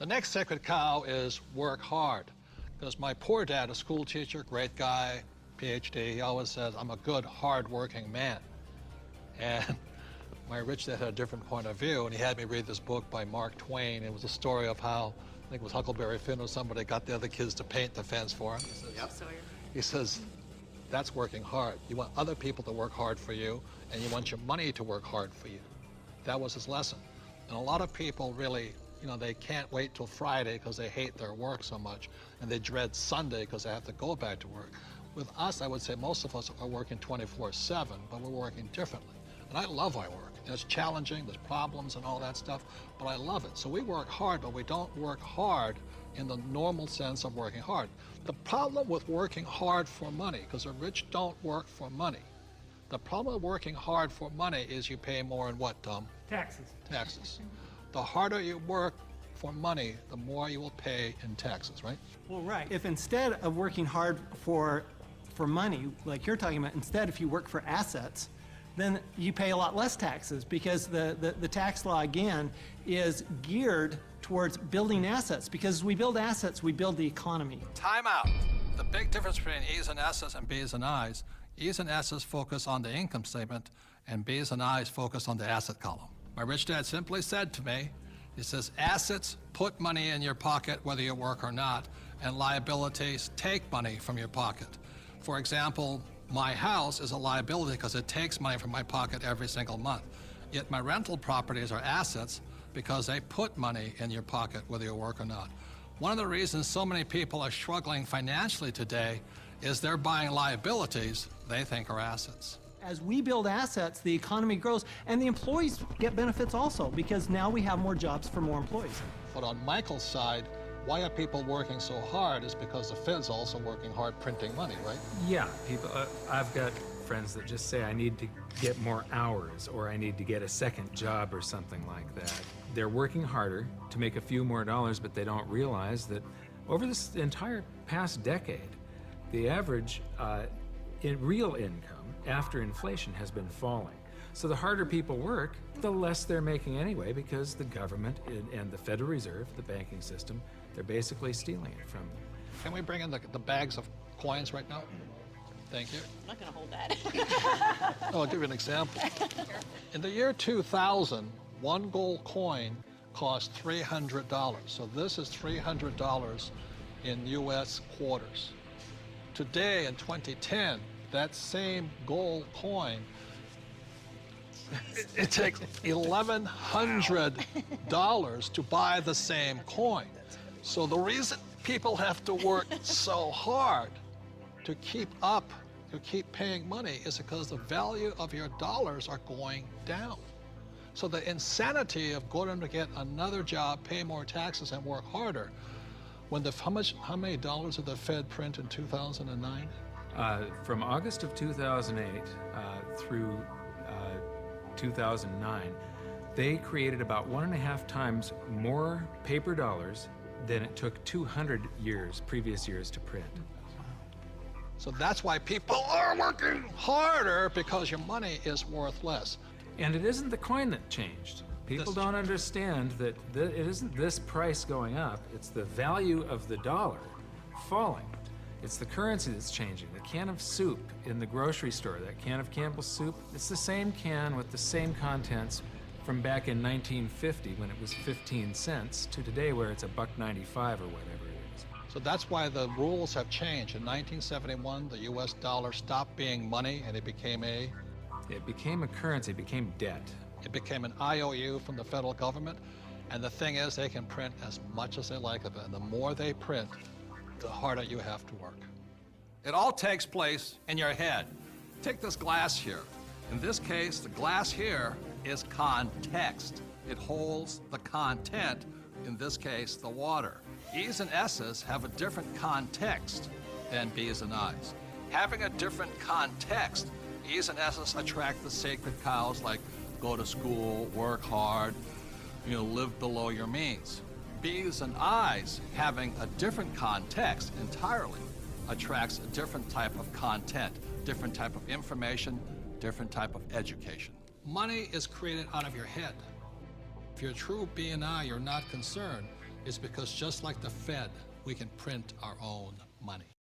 The next sacred cow is work hard. Because my poor dad, a school teacher, great guy, PhD, he always says, I'm a good, hard-working man. And my rich dad had a different point of view, and he had me read this book by Mark Twain. It was a story of how, I think it was Huckleberry Finn or somebody, got the other kids to paint the fence for him. He says, that's working hard. You want other people to work hard for you, and you want your money to work hard for you. That was his lesson. And a lot of people really, you know, they can't wait till Friday because they hate their work so much, and they dread Sunday because they have to go back to work. With us, I would say most of us are working 24/7, but we're working differently. And I love our work. And it's challenging, there's problems and all that stuff, but I love it. So we work hard, but we don't work hard in the normal sense of working hard. The problem with working hard for money, because the rich don't work for money. The problem with working hard for money is you pay more in what, Tom? Taxes. Taxes. The harder you work for money, the more you will pay in taxes, right? Well, right. If instead of working hard for money, like you're talking about, instead if you work for assets, then you pay a lot less taxes because the tax law, again, is geared towards building assets. Because as we build assets, we build the economy. Time out. The big difference between E's and S's and B's and I's, E's and S's focus on the income statement, and B's and I's focus on the asset column. My rich dad simply said to me, he says, assets put money in your pocket whether you work or not, and liabilities take money from your pocket. For example, my house is a liability because it takes money from my pocket every single month. Yet my rental properties are assets because they put money in your pocket whether you work or not. One of the reasons so many people are struggling financially today is they're buying liabilities they think are assets. As we build assets, the economy grows, and the employees get benefits also, because now we have more jobs for more employees. But on Michael's side, why are people working so hard is because the Fed's also working hard printing money, right? Yeah, people. I've got friends that just say, I need to get more hours, or I need to get a second job or something like that. They're working harder to make a few more dollars, but they don't realize that over this entire past decade, the average in real income after inflation has been falling. So the harder people work, the less they're making anyway, because the government and the Federal Reserve, the banking system, they're basically stealing it from them. Can we bring in the bags of coins right now? Thank you. I'm not going to hold that. Oh, I'll give you an example. In the year 2000, one gold coin cost $300. So this is $300 in US quarters. Today, in 2010, that same gold coin, it takes $1,100 to buy the same coin. So the reason people have to work so hard to keep up, to keep paying money, is because the value of your dollars are going down. So the insanity of going to get another job, pay more taxes, and work harder, when how many dollars did the Fed print in 2009? From August of 2008 through 2009, they created about 1.5 times more paper dollars than it took 200 previous years to print. So that's why people are working harder, because your money is worth less. And it isn't the coin that changed. People don't understand that it isn't this price going up, it's the value of the dollar falling. It's the currency that's changing. The can of soup in the grocery store, that can of Campbell's soup, it's the same can with the same contents from back in 1950 when it was 15 cents to today where it's $1.95 or whatever it is. So that's why the rules have changed. In 1971, the US dollar stopped being money and it became a currency, it became debt. It became an IOU from the federal government. And the thing is, they can print as much as they like of it. And the more they print, the harder you have to work. It all takes place in your head. Take this glass here. In this case, the glass here is context. It holds the content, in this case, the water. E's and S's have a different context than B's and I's. Having a different context, E's and S's attract the sacred cows like go to school, work hard, live below your means. B's and I's, having a different context entirely, attracts a different type of content, different type of information, different type of education. Money is created out of your head. If you're a true B and I, you're not concerned is because just like the Fed, we can print our own money.